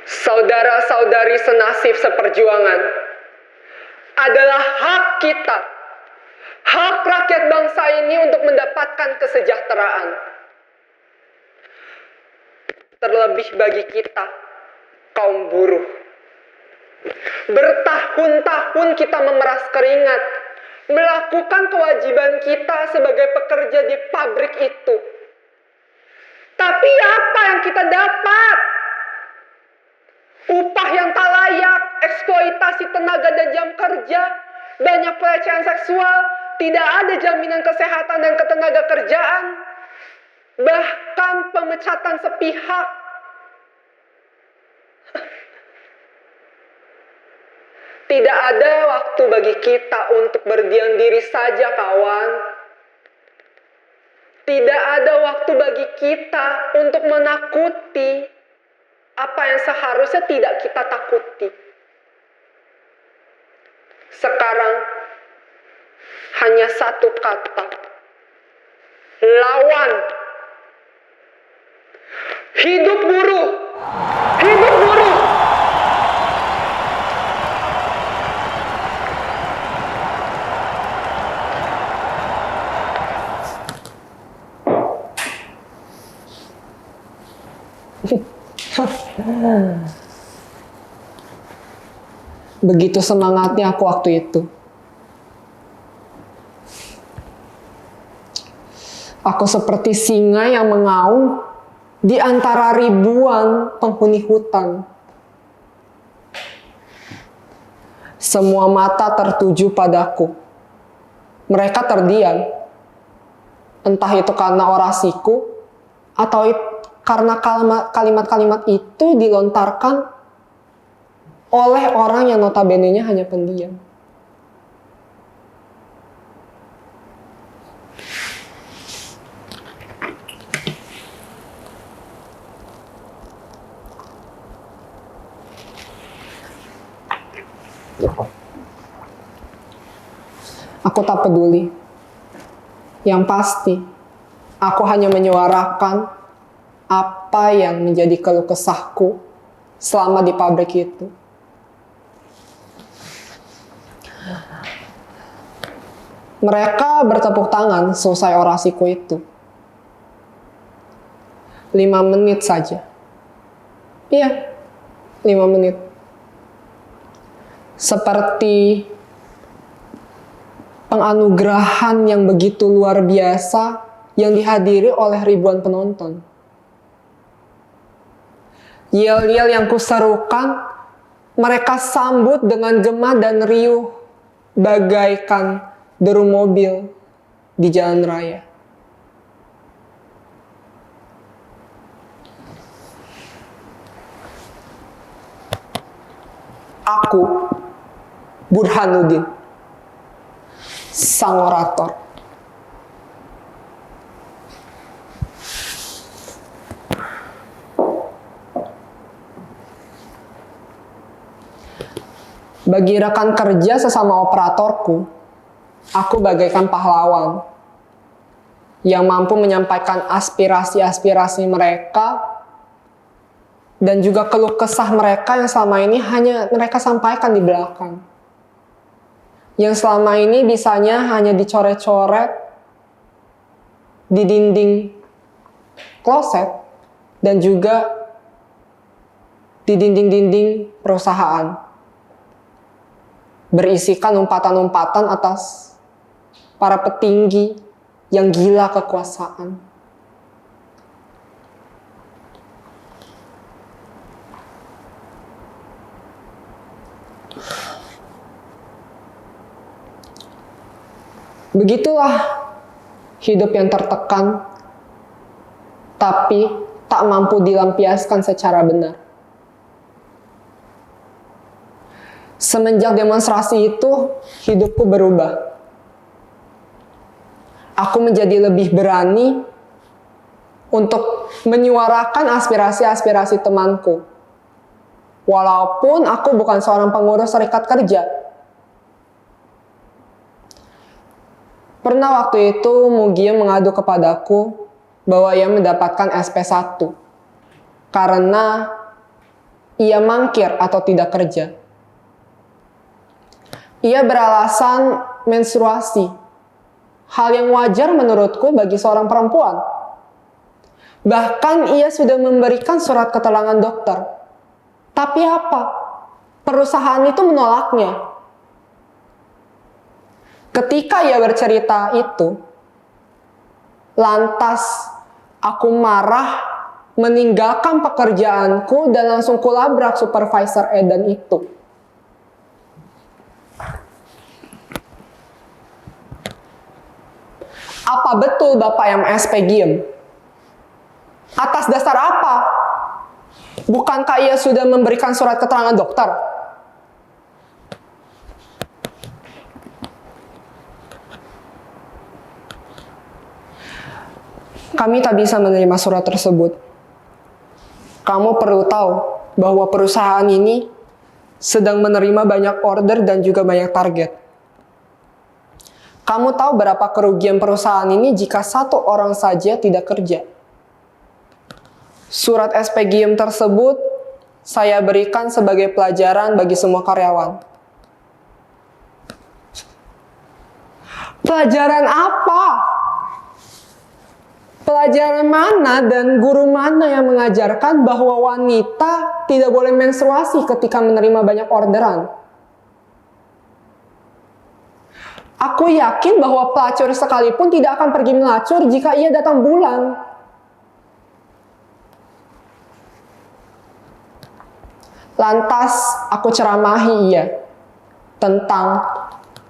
saudara-saudari senasib seperjuangan, adalah hak kita, hak rakyat bangsa ini untuk mendapatkan kesejahteraan. Terlebih bagi kita, kaum buruh. Bertahun-tahun kita memeras keringat, melakukan kewajiban kita sebagai pekerja di pabrik itu. Tapi apa yang kita dapat? Upah yang tak layak, eksploitasi tenaga dan jam kerja, banyak pelecehan seksual, tidak ada jaminan kesehatan dan ketenaga kerjaan, bahkan pemecatan sepihak. Tidak ada waktu bagi kita untuk berdiam diri saja, kawan. Tidak ada waktu bagi kita untuk menakuti apa yang seharusnya tidak kita takuti. Sekarang hanya satu kata: lawan. Hidup buruh! Hidup buruh! Begitu semangatnya aku waktu itu. Aku seperti singa yang mengaum di antara ribuan penghuni hutan. Semua mata tertuju padaku. Mereka terdiam. Entah itu karena orasiku atau karena kalimat-kalimat itu dilontarkan oleh orang yang notabene-nya hanya pendiam. Aku tak peduli. Yang pasti, aku hanya menyuarakan apa yang menjadi keluh kesahku selama di pabrik itu. Mereka bertepuk tangan selesai orasiku itu. 5 menit saja. Iya, 5 menit. Seperti penganugerahan yang begitu luar biasa yang dihadiri oleh ribuan penonton. Yel-yel yang kuserukan, mereka sambut dengan gema dan riuh, bagaikan deru mobil di jalan raya. Aku, Burhanuddin, sang orator. Bagi rekan kerja sesama operatorku, aku bagaikan pahlawan yang mampu menyampaikan aspirasi-aspirasi mereka dan juga keluh kesah mereka yang selama ini hanya mereka sampaikan di belakang. Yang selama ini bisanya hanya dicoret-coret di dinding kloset dan juga di dinding-dinding perusahaan. Berisikan umpatan-umpatan atas para petinggi yang gila kekuasaan. Begitulah hidup yang tertekan, tapi tak mampu dilampiaskan secara benar. Semenjak demonstrasi itu, hidupku berubah. Aku menjadi lebih berani untuk menyuarakan aspirasi-aspirasi temanku. Walaupun aku bukan seorang pengurus serikat kerja. Pernah waktu itu Mugia mengadu kepadaku bahwa ia mendapatkan SP1 karena ia mangkir atau tidak kerja. Ia beralasan menstruasi, hal yang wajar menurutku bagi seorang perempuan. Bahkan ia sudah memberikan surat keterangan dokter. Tapi apa? Perusahaan itu menolaknya. Ketika ia bercerita itu, lantas aku marah, meninggalkan pekerjaanku dan langsung kulabrak supervisor Eden itu. Apa betul Bapak MS Pegiem? Atas dasar apa? Bukankah ia sudah memberikan surat keterangan dokter? Kami tak bisa menerima surat tersebut. Kamu perlu tahu bahwa perusahaan ini sedang menerima banyak order dan juga banyak target. Kamu tahu berapa kerugian perusahaan ini jika satu orang saja tidak kerja? Surat SPGM tersebut saya berikan sebagai pelajaran bagi semua karyawan. Pelajaran apa? Pelajaran mana dan guru mana yang mengajarkan bahwa wanita tidak boleh menstruasi ketika menerima banyak orderan? Aku yakin bahwa pelacur sekalipun tidak akan pergi melacur jika ia datang bulan. Lantas aku ceramahi ia tentang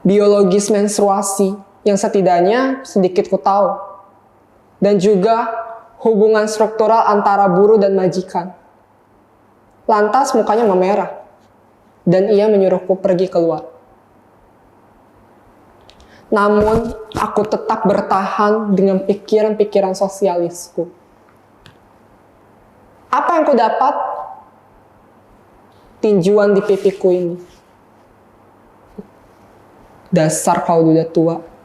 biologis menstruasi yang setidaknya sedikit ku tahu. Dan juga hubungan struktural antara buruh dan majikan. Lantas mukanya memerah. Dan ia menyuruhku pergi keluar. Namun aku tetap bertahan dengan pikiran-pikiran sosialisku. Apa yang ku dapat? Tinjuan di pipiku ini. Dasar kau duda tua.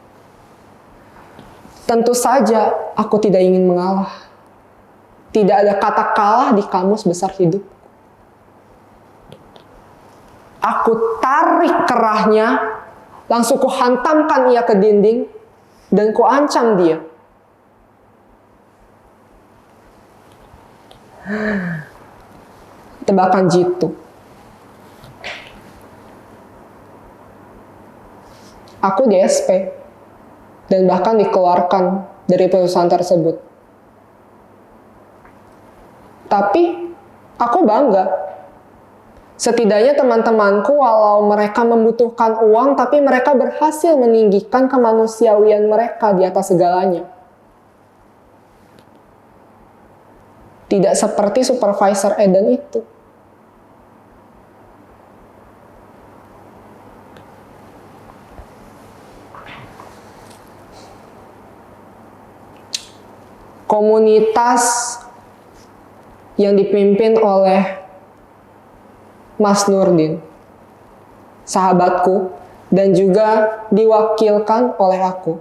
Tentu saja aku tidak ingin mengalah. Tidak ada kata kalah di kamus besar hidup. Aku tarik kerahnya, langsung kuhantamkan ia ke dinding, dan kuancam dia. Tebakan jitu. Aku di SP dan bahkan dikeluarkan dari perusahaan tersebut. Tapi aku bangga. Setidaknya teman-temanku walau mereka membutuhkan uang, tapi mereka berhasil meninggikan kemanusiawian mereka di atas segalanya. Tidak seperti supervisor Eden itu. Komunitas yang dipimpin oleh Mas Nurdin, sahabatku, dan juga diwakilkan oleh aku.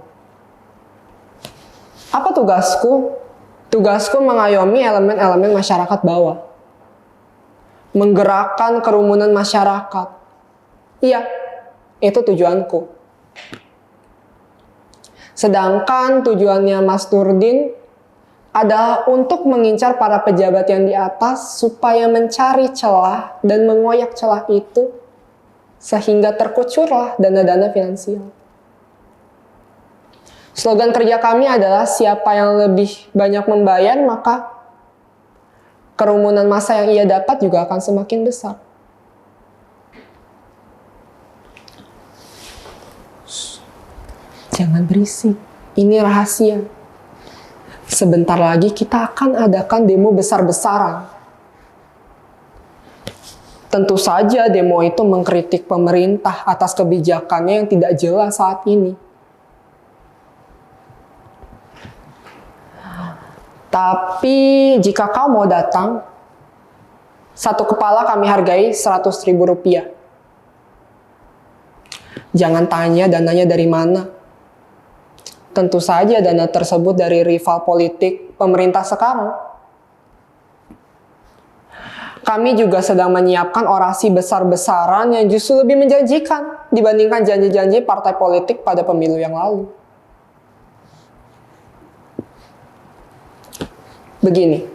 Apa tugasku? Tugasku mengayomi elemen-elemen masyarakat bawah. Menggerakkan kerumunan masyarakat. Iya, itu tujuanku. Sedangkan tujuannya Mas Nurdin adalah untuk mengincar para pejabat yang di atas supaya mencari celah dan mengoyak celah itu sehingga terkucurlah dana-dana finansial. Slogan kerja kami adalah siapa yang lebih banyak membayar maka kerumunan massa yang ia dapat juga akan semakin besar. Jangan berisik, ini rahasia. Sebentar lagi kita akan adakan demo besar-besaran. Tentu saja demo itu mengkritik pemerintah atas kebijakannya yang tidak jelas saat ini. Tapi jika kau mau datang, satu kepala kami hargai Rp100.000. Jangan tanya dananya dari mana. Tentu saja dana tersebut dari rival politik pemerintah sekarang. Kami juga sedang menyiapkan orasi besar-besaran yang justru lebih menjanjikan dibandingkan janji-janji partai politik pada pemilu yang lalu. Begini,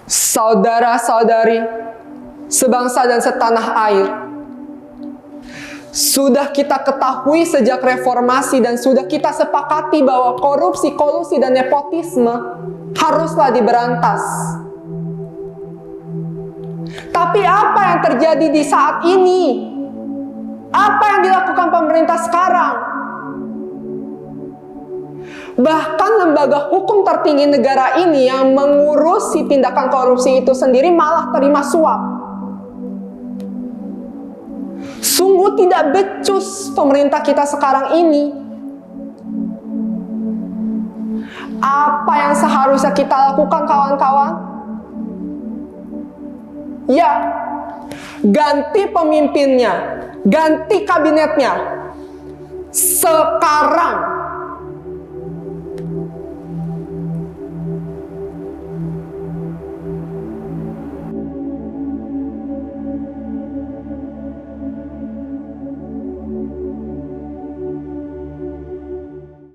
saudara-saudari sebangsa dan setanah air, sudah kita ketahui sejak reformasi dan sudah kita sepakati bahwa korupsi, kolusi, dan nepotisme haruslah diberantas. Tapi apa yang terjadi di saat ini? Apa yang dilakukan pemerintah sekarang? Bahkan lembaga hukum tertinggi negara ini yang mengurusi tindakan korupsi itu sendiri malah terima suap. Sungguh tidak becus pemerintah kita sekarang ini. Apa yang seharusnya kita lakukan, kawan-kawan? Ya, ganti pemimpinnya, ganti kabinetnya sekarang.